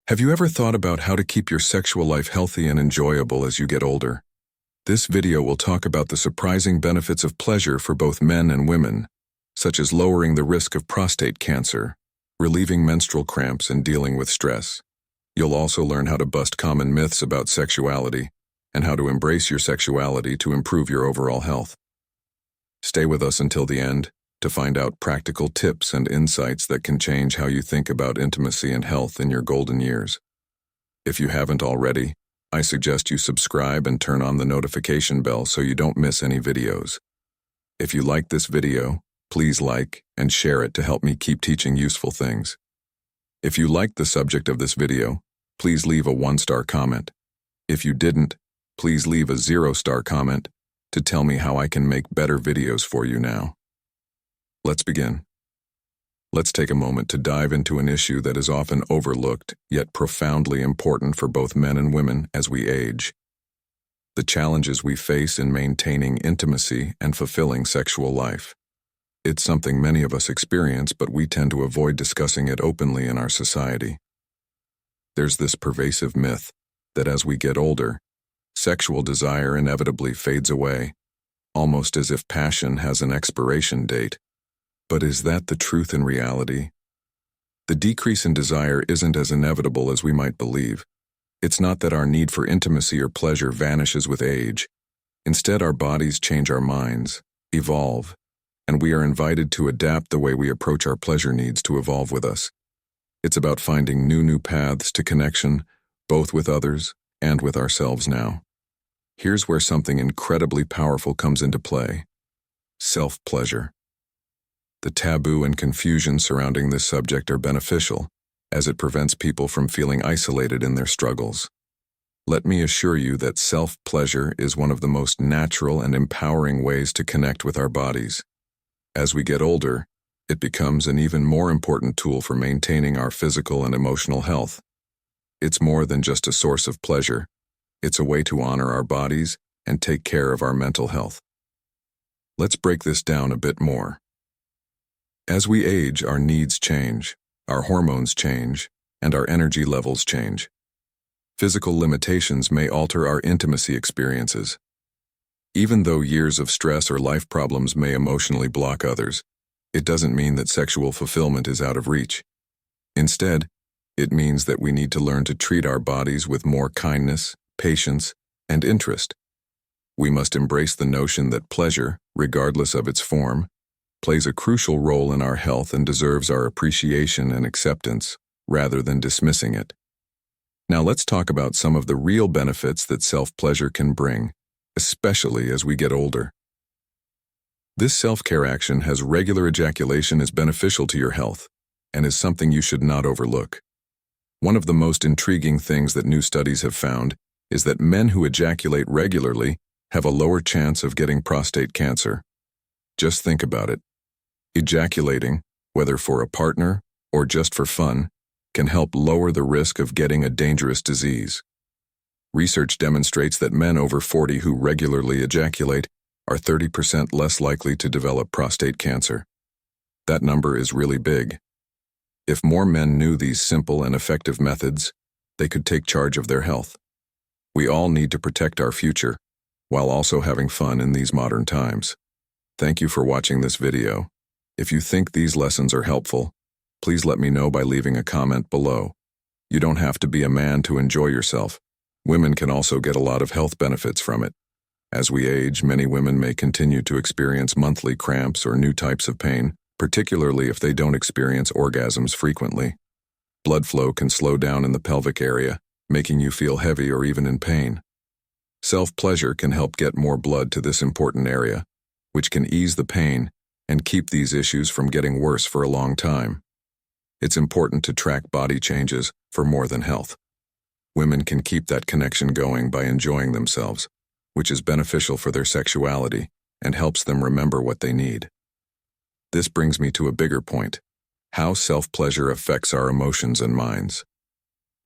Have you ever thought about how to keep your sexual life healthy and enjoyable as you get older? This video will talk about the surprising benefits of pleasure for both men and women, such as lowering the risk of prostate cancer, relieving menstrual cramps, and dealing with stress. You'll also learn how to bust common myths about sexuality and how to embrace your sexuality to improve your overall health. Stay with us until the end to find out practical tips and insights that can change how you think about intimacy and health in your golden years. If you haven't already, I suggest you subscribe and turn on the notification bell so you don't miss any videos. If you like this video, please like and share it to help me keep teaching useful things. If you liked the subject of this video, please leave a 1-star comment. If you didn't, please leave a 0-star comment to tell me how I can make better videos for you now. Let's begin. Let's take a moment to dive into an issue that is often overlooked, yet profoundly important for both men and women as we age. The challenges we face in maintaining intimacy and fulfilling sexual life. It's something many of us experience, but we tend to avoid discussing it openly in our society. There's this pervasive myth that as we get older, sexual desire inevitably fades away, almost as if passion has an expiration date. But is that the truth in reality? The decrease in desire isn't as inevitable as we might believe. It's not that our need for intimacy or pleasure vanishes with age. Instead, our bodies change, our minds evolve, and we are invited to adapt the way we approach our pleasure needs to evolve with us. It's about finding new paths to connection, both with others and with ourselves now. Here's where something incredibly powerful comes into play: self-pleasure. The taboo and confusion surrounding this subject are beneficial, as it prevents people from feeling isolated in their struggles. Let me assure you that self-pleasure is one of the most natural and empowering ways to connect with our bodies. As we get older, it becomes an even more important tool for maintaining our physical and emotional health. It's more than just a source of pleasure. It's a way to honor our bodies and take care of our mental health. Let's break this down a bit more. As we age, our needs change, our hormones change, and our energy levels change. Physical limitations may alter our intimacy experiences. Even though years of stress or life problems may emotionally block others, it doesn't mean that sexual fulfillment is out of reach. Instead, it means that we need to learn to treat our bodies with more kindness, patience, and interest. We must embrace the notion that pleasure, regardless of its form, plays a crucial role in our health and deserves our appreciation and acceptance, rather than dismissing it. Now let's talk about some of the real benefits that self-pleasure can bring, especially as we get older. This self-care action has regular ejaculation is beneficial to your health, and is something you should not overlook. One of the most intriguing things that new studies have found is that men who ejaculate regularly have a lower chance of getting prostate cancer. Just think about it. Ejaculating, whether for a partner or just for fun, can help lower the risk of getting a dangerous disease. Research demonstrates that men over 40 who regularly ejaculate are 30% less likely to develop prostate cancer. That number is really big. If more men knew these simple and effective methods, they could take charge of their health. We all need to protect our future, while also having fun in these modern times. Thank you for watching this video. If you think these lessons are helpful, please let me know by leaving a comment below. You don't have to be a man to enjoy yourself. Women can also get a lot of health benefits from it. As we age, many women may continue to experience monthly cramps or new types of pain, particularly if they don't experience orgasms frequently. Blood flow can slow down in the pelvic area, making you feel heavy or even in pain. Self-pleasure can help get more blood to this important area, which can ease the pain and keep these issues from getting worse for a long time. It's important to track body changes for more than health. Women can keep that connection going by enjoying themselves, which is beneficial for their sexuality and helps them remember what they need. This brings me to a bigger point: how self-pleasure affects our emotions and minds.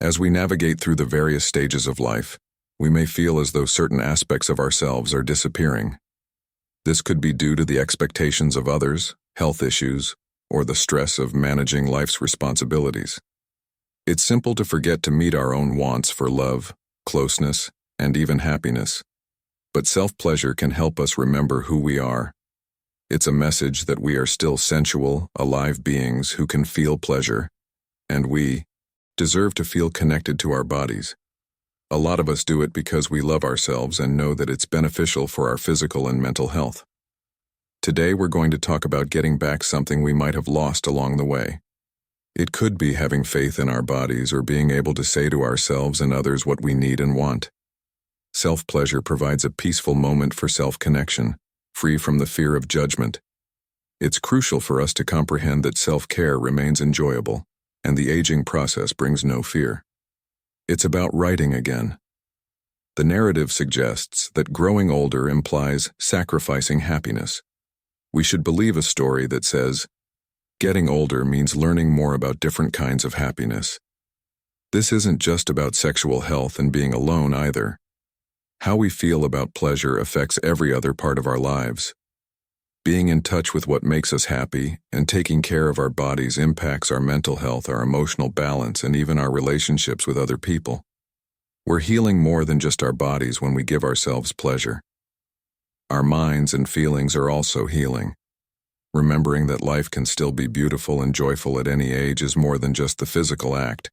As we navigate through the various stages of life, we may feel as though certain aspects of ourselves are disappearing. This could be due to the expectations of others, health issues, or the stress of managing life's responsibilities. It's simple to forget to meet our own wants for love, closeness, and even happiness. But self-pleasure can help us remember who we are. It's a message that we are still sensual, alive beings who can feel pleasure, and we deserve to feel connected to our bodies. A lot of us do it because we love ourselves and know that it's beneficial for our physical and mental health. Today we're going to talk about getting back something we might have lost along the way. It could be having faith in our bodies or being able to say to ourselves and others what we need and want. Self-pleasure provides a peaceful moment for self-connection, free from the fear of judgment. It's crucial for us to comprehend that self-care remains enjoyable, and the aging process brings no fear. It's about writing again. The narrative suggests that growing older implies sacrificing happiness. We should believe a story that says, getting older means learning more about different kinds of happiness. This isn't just about sexual health and being alone either. How we feel about pleasure affects every other part of our lives. Being in touch with what makes us happy and taking care of our bodies impacts our mental health, our emotional balance, and even our relationships with other people. We're healing more than just our bodies when we give ourselves pleasure. Our minds and feelings are also healing. Remembering that life can still be beautiful and joyful at any age is more than just the physical act.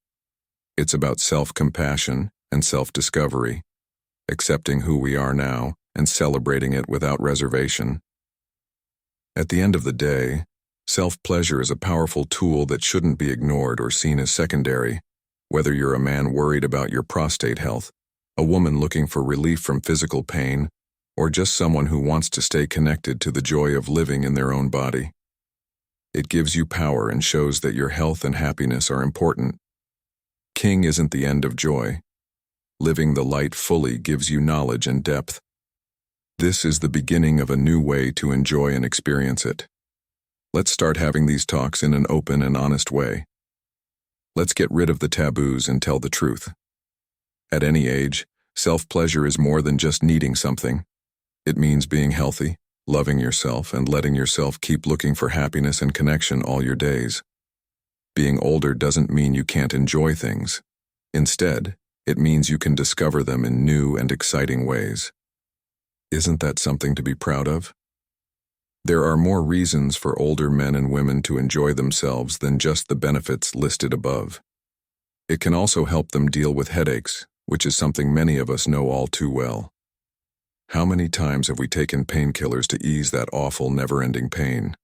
It's about self-compassion and self-discovery, accepting who we are now and celebrating it without reservation. At the end of the day, self-pleasure is a powerful tool that shouldn't be ignored or seen as secondary. Whether you're a man worried about your prostate health, a woman looking for relief from physical pain, or just someone who wants to stay connected to the joy of living in their own body. It gives you power and shows that your health and happiness are important. King isn't the end of joy. Living the light fully gives you knowledge and depth. This is the beginning of a new way to enjoy and experience it. Let's start having these talks in an open and honest way. Let's get rid of the taboos and tell the truth. At any age, self-pleasure is more than just needing something. It means being healthy, loving yourself, and letting yourself keep looking for happiness and connection all your days. Being older doesn't mean you can't enjoy things. Instead, it means you can discover them in new and exciting ways. Isn't that something to be proud of? There are more reasons for older men and women to enjoy themselves than just the benefits listed above. It can also help them deal with headaches, which is something many of us know all too well. How many times have we taken painkillers to ease that awful, never-ending pain?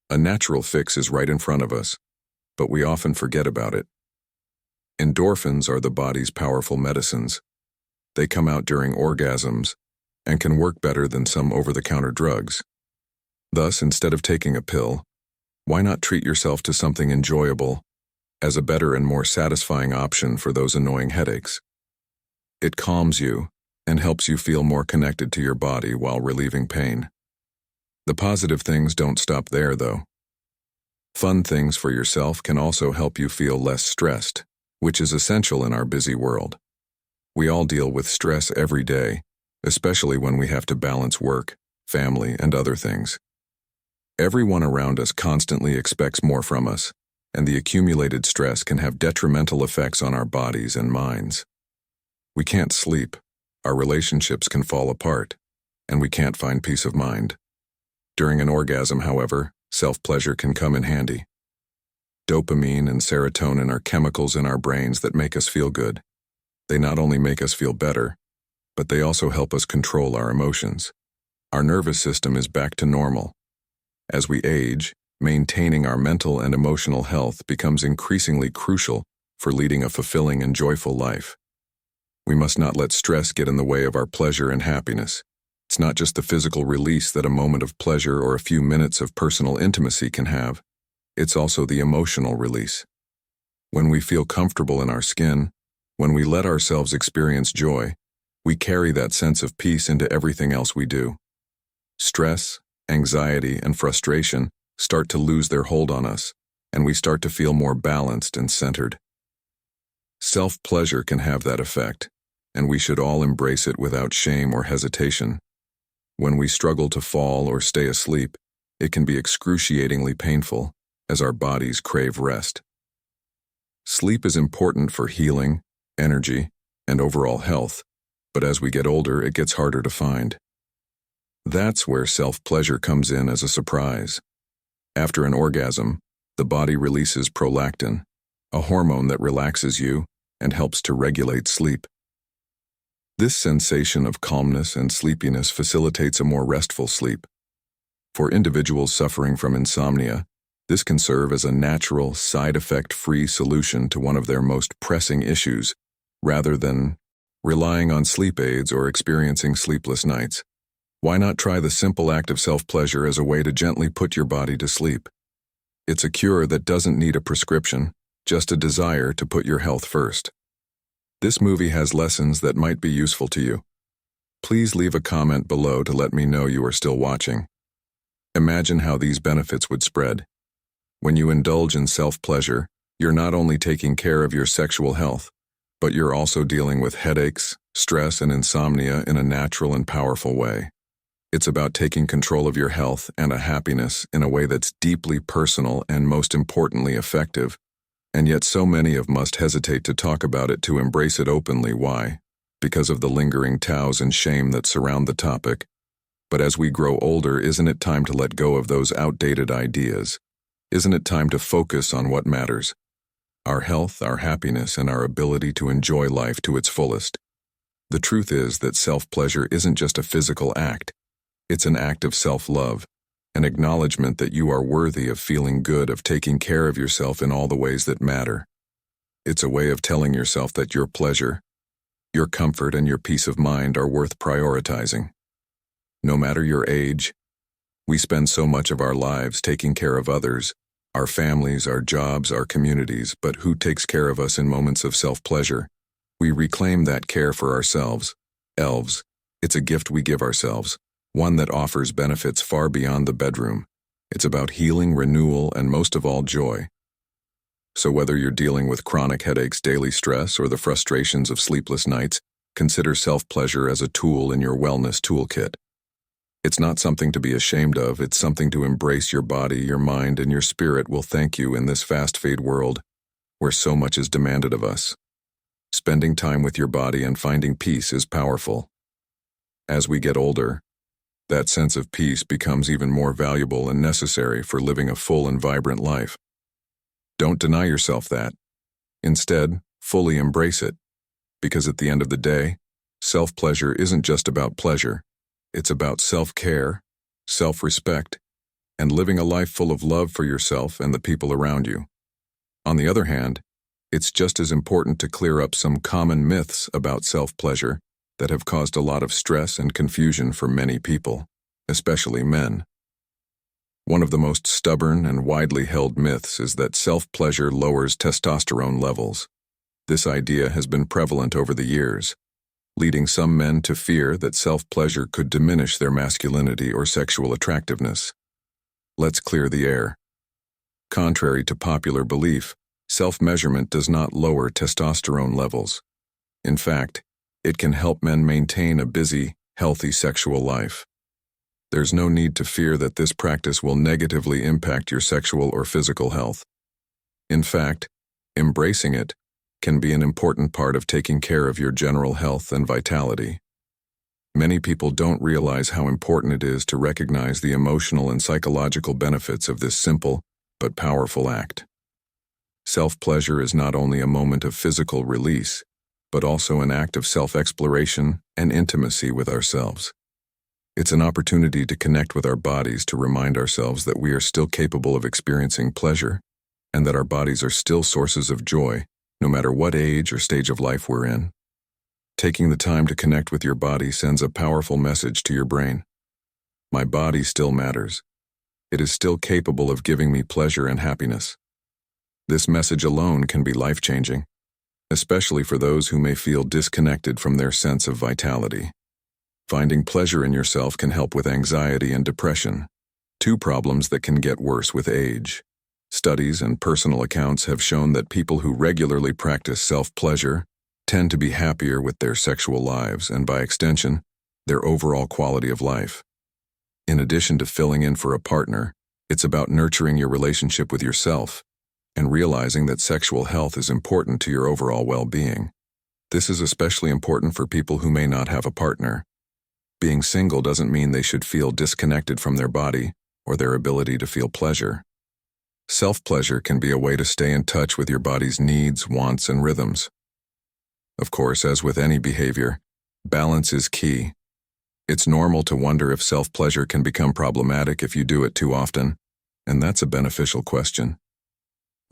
A natural fix is right in front of us, but we often forget about it. Endorphins are the body's powerful medicines. They come out during orgasms and can work better than some over-the-counter drugs. Thus, instead of taking a pill, why not treat yourself to something enjoyable as a better and more satisfying option for those annoying headaches? It calms you and helps you feel more connected to your body while relieving pain. The positive things don't stop there, though. Fun things for yourself can also help you feel less stressed, which is essential in our busy world. We all deal with stress every day, especially when we have to balance work, family, and other things. Everyone around us constantly expects more from us, and the accumulated stress can have detrimental effects on our bodies and minds. We can't sleep, our relationships can fall apart, and we can't find peace of mind. During an orgasm, however, self-pleasure can come in handy. Dopamine and serotonin are chemicals in our brains that make us feel good. They not only make us feel better, but they also help us control our emotions. Our nervous system is back to normal. As we age, maintaining our mental and emotional health becomes increasingly crucial for leading a fulfilling and joyful life. We must not let stress get in the way of our pleasure and happiness. It's not just the physical release that a moment of pleasure or a few minutes of personal intimacy can have. It's also the emotional release. When we feel comfortable in our skin, when we let ourselves experience joy, we carry that sense of peace into everything else we do. Stress, anxiety, and frustration start to lose their hold on us, and we start to feel more balanced and centered. Self-pleasure can have that effect, and we should all embrace it without shame or hesitation. When we struggle to fall or stay asleep, it can be excruciatingly painful, as our bodies crave rest. Sleep is important for healing, energy, and overall health, but as we get older, it gets harder to find. That's where self-pleasure comes in as a surprise. After an orgasm, the body releases prolactin, a hormone that relaxes you and helps to regulate sleep. This sensation of calmness and sleepiness facilitates a more restful sleep. For individuals suffering from insomnia, this can serve as a natural, side-effect-free solution to one of their most pressing issues, rather than relying on sleep aids or experiencing sleepless nights. Why not try the simple act of self-pleasure as a way to gently put your body to sleep? It's a cure that doesn't need a prescription, just a desire to put your health first. This movie has lessons that might be useful to you. Please leave a comment below to let me know you are still watching. Imagine how these benefits would spread. When you indulge in self-pleasure, you're not only taking care of your sexual health, but you're also dealing with headaches, stress, and insomnia in a natural and powerful way. It's about taking control of your health and a happiness in a way that's deeply personal and most importantly effective, and yet so many of us hesitate to talk about it, to embrace it openly. Why? Because of the lingering taboos and shame that surround the topic. But as we grow older, isn't it time to let go of those outdated ideas? Isn't it time to focus on what matters? Our health, our happiness, and our ability to enjoy life to its fullest. The truth is that self-pleasure isn't just a physical act. It's an act of self-love, an acknowledgement that you are worthy of feeling good, of taking care of yourself in all the ways that matter. It's a way of telling yourself that your pleasure, your comfort, and your peace of mind are worth prioritizing. No matter your age, we spend so much of our lives taking care of others, our families, our jobs, our communities, but who takes care of us in moments of self-pleasure? We reclaim that care for ourselves. Elves, it's a gift we give ourselves, one that offers benefits far beyond the bedroom. It's about healing, renewal, and most of all, joy. So whether you're dealing with chronic headaches, daily stress, or the frustrations of sleepless nights, consider self-pleasure as a tool in your wellness toolkit. It's not something to be ashamed of, it's something to embrace. Your body, your mind, and your spirit will thank you in this fast-paced world where so much is demanded of us. Spending time with your body and finding peace is powerful. As we get older, that sense of peace becomes even more valuable and necessary for living a full and vibrant life. Don't deny yourself that. Instead, fully embrace it. Because at the end of the day, self-pleasure isn't just about pleasure. It's about self-care, self-respect, and living a life full of love for yourself and the people around you. On the other hand, it's just as important to clear up some common myths about self-pleasure that have caused a lot of stress and confusion for many people, especially men. One of the most stubborn and widely held myths is that self-pleasure lowers testosterone levels. This idea has been prevalent over the years, leading some men to fear that self-pleasure could diminish their masculinity or sexual attractiveness. Let's clear the air. Contrary to popular belief, self-measurement does not lower testosterone levels. In fact, it can help men maintain a busy, healthy sexual life. There's no need to fear that this practice will negatively impact your sexual or physical health. In fact, embracing it can be an important part of taking care of your general health and vitality. Many people don't realize how important it is to recognize the emotional and psychological benefits of this simple but powerful act. Self-pleasure is not only a moment of physical release, but also an act of self-exploration and intimacy with ourselves. It's an opportunity to connect with our bodies, to remind ourselves that we are still capable of experiencing pleasure, and that our bodies are still sources of joy, no matter what age or stage of life we're in. Taking the time to connect with your body sends a powerful message to your brain. My body still matters. It is still capable of giving me pleasure and happiness. This message alone can be life-changing, especially for those who may feel disconnected from their sense of vitality. Finding pleasure in yourself can help with anxiety and depression, two problems that can get worse with age. Studies and personal accounts have shown that people who regularly practice self-pleasure tend to be happier with their sexual lives and, by extension, their overall quality of life. In addition to filling in for a partner, it's about nurturing your relationship with yourself, and realizing that sexual health is important to your overall well-being. This is especially important for people who may not have a partner. Being single doesn't mean they should feel disconnected from their body or their ability to feel pleasure. Self-pleasure can be a way to stay in touch with your body's needs, wants, and rhythms. Of course, as with any behavior, balance is key. It's normal to wonder if self-pleasure can become problematic if you do it too often, and that's a beneficial question.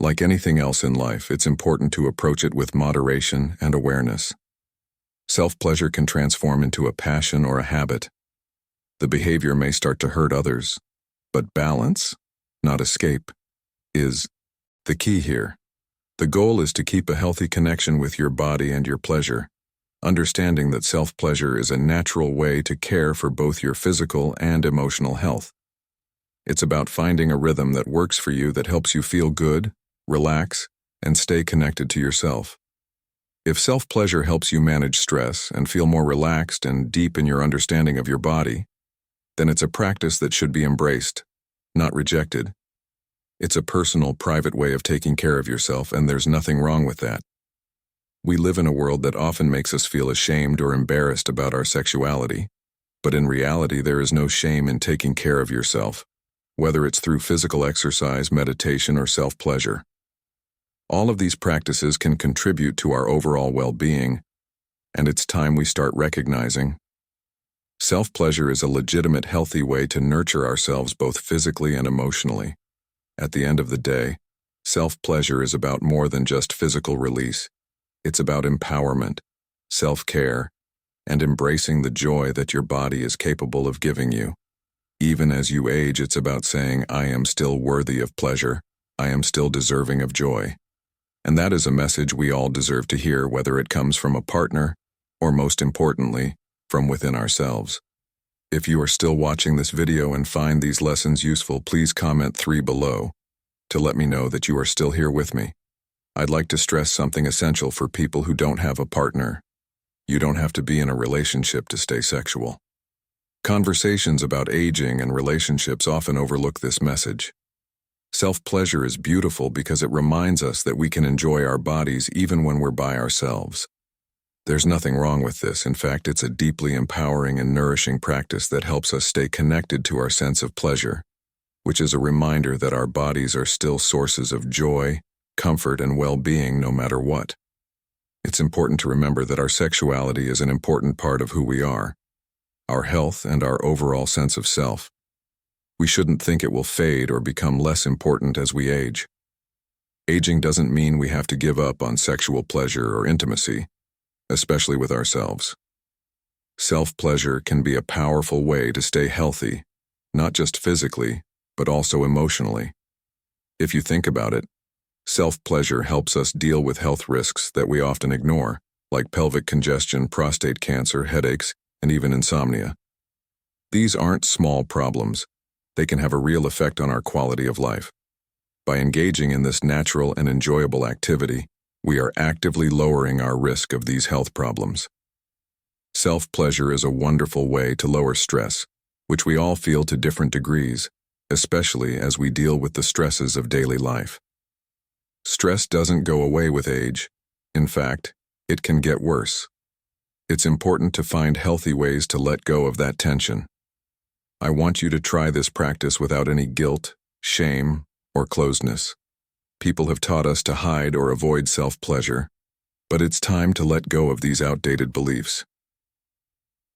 Like anything else in life, it's important to approach it with moderation and awareness. Self-pleasure can transform into a passion or a habit. The behavior may start to hurt others, but balance, not escape, is the key here. The goal is to keep a healthy connection with your body and your pleasure, understanding that self-pleasure is a natural way to care for both your physical and emotional health. It's about finding a rhythm that works for you, that helps you feel good, relax, and stay connected to yourself. If self-pleasure helps you manage stress and feel more relaxed and deep in your understanding of your body, then it's a practice that should be embraced, not rejected. It's a personal, private way of taking care of yourself, and there's nothing wrong with that. We live in a world that often makes us feel ashamed or embarrassed about our sexuality, but in reality there is no shame in taking care of yourself, whether it's through physical exercise, meditation, or self-pleasure. All of these practices can contribute to our overall well-being, and it's time we start recognizing self-pleasure is a legitimate, healthy way to nurture ourselves both physically and emotionally. At the end of the day, self-pleasure is about more than just physical release. It's about empowerment, self-care, and embracing the joy that your body is capable of giving you. Even as you age, it's about saying, I am still worthy of pleasure, I am still deserving of joy. And that is a message we all deserve to hear, whether it comes from a partner, or most importantly, from within ourselves. If you are still watching this video and find these lessons useful, please comment 3 below to let me know that you are still here with me. I'd like to stress something essential for people who don't have a partner. You don't have to be in a relationship to stay sexual. Conversations about aging and relationships often overlook this message. Self-pleasure is beautiful because it reminds us that we can enjoy our bodies even when we're by ourselves. There's nothing wrong with this. In fact, it's a deeply empowering and nourishing practice that helps us stay connected to our sense of pleasure, which is a reminder that our bodies are still sources of joy, comfort, and well-being no matter what. It's important to remember that our sexuality is an important part of who we are, our health, and our overall sense of self. We shouldn't think it will fade or become less important as we age. Aging doesn't mean we have to give up on sexual pleasure or intimacy, especially with ourselves. Self-pleasure can be a powerful way to stay healthy, not just physically, but also emotionally. If you think about it, self-pleasure helps us deal with health risks that we often ignore, like pelvic congestion, prostate cancer, headaches, and even insomnia. These aren't small problems. They can have a real effect on our quality of life. By engaging in this natural and enjoyable activity, we are actively lowering our risk of these health problems. Self-pleasure is a wonderful way to lower stress, which we all feel to different degrees, especially as we deal with the stresses of daily life. Stress doesn't go away with age. In fact, it can get worse. It's important to find healthy ways to let go of that tension. I want you to try this practice without any guilt, shame, or closedness. People have taught us to hide or avoid self-pleasure, but it's time to let go of these outdated beliefs.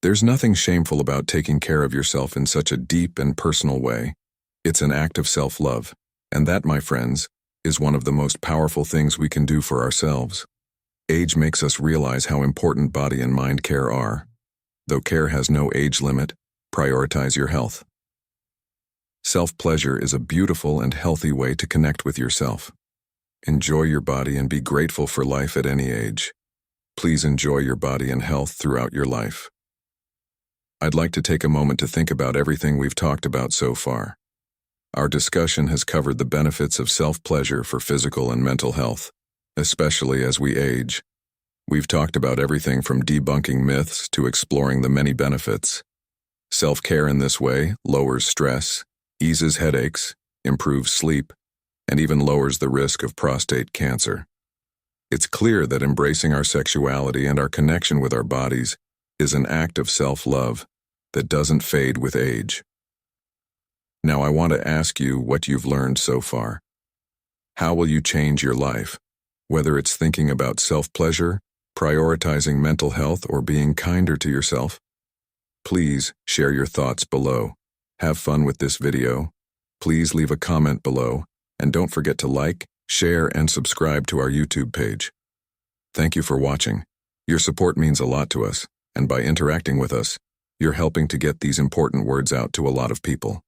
There's nothing shameful about taking care of yourself in such a deep and personal way. It's an act of self-love, and that, my friends, is one of the most powerful things we can do for ourselves. Age makes us realize how important body and mind care are. Though care has no age limit, prioritize your health. Self-pleasure is a beautiful and healthy way to connect with yourself. Enjoy your body and be grateful for life at any age. Please enjoy your body and health throughout your life. I'd like to take a moment to think about everything we've talked about so far. Our discussion has covered the benefits of self-pleasure for physical and mental health, especially as we age. We've talked about everything from debunking myths to exploring the many benefits. Self-care in this way lowers stress, eases headaches, improves sleep, and even lowers the risk of prostate cancer. It's clear that embracing our sexuality and our connection with our bodies is an act of self-love that doesn't fade with age. Now I want to ask you what you've learned so far. How will you change your life? Whether it's thinking about self-pleasure, prioritizing mental health, or being kinder to yourself? Please share your thoughts below. Have fun with this video. Please leave a comment below, and don't forget to like, share, and subscribe to our YouTube page. Thank you for watching. Your support means a lot to us, and by interacting with us, you're helping to get these important words out to a lot of people.